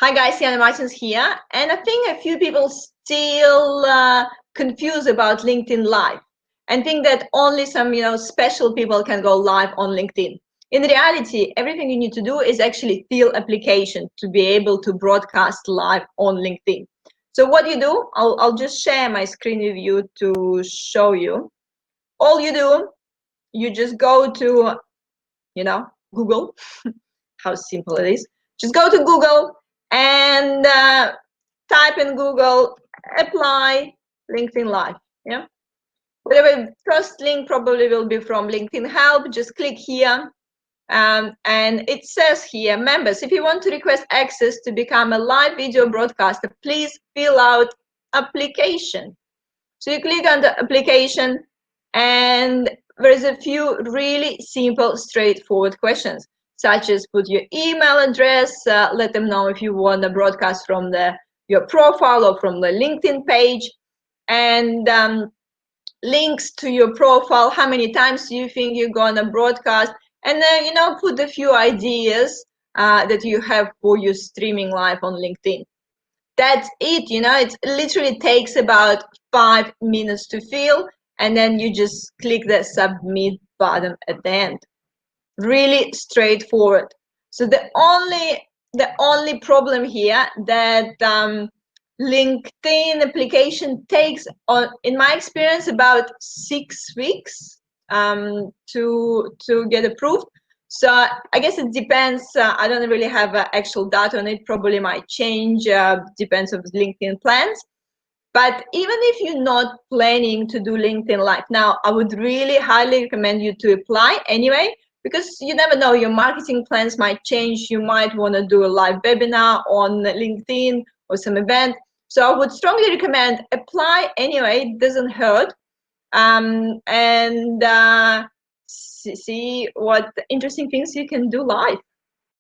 Hi guys, Yana Martins here, and I think a few people still confused about LinkedIn Live and think that only some special people can go live on LinkedIn. In reality, everything you need to do is actually fill application to be able to broadcast live on LinkedIn. So what you do, I'll just share my screen with you to show you. All you do, you just go to Google. How simple it is. Just go to Google and type in Google apply LinkedIn Live. Yeah. Whatever first link probably will be from LinkedIn Help. Just click here. And it says here, members, if you want to request access to become a live video broadcaster, please fill out application. So you click on the application, and there's a few really simple, straightforward questions, such as put your email address, let them know if you want to broadcast from your profile or from the LinkedIn page, and links to your profile, how many times you think you're gonna broadcast, and then put a few ideas that you have for your streaming live on LinkedIn. That's it. It literally takes about 5 minutes to fill, and then you just click the submit button at the end. Really straightforward. So the only problem here that LinkedIn application takes, in my experience, about 6 weeks to get approved. So I guess it depends. I don't really have actual data on it. Probably might change. Depends on LinkedIn plans. But even if you're not planning to do LinkedIn Live now, I would really highly recommend you to apply anyway, because you never know, your marketing plans might change. You might want to do a live webinar on LinkedIn or some event. So I would strongly recommend apply anyway. It doesn't hurt. And see what interesting things you can do live.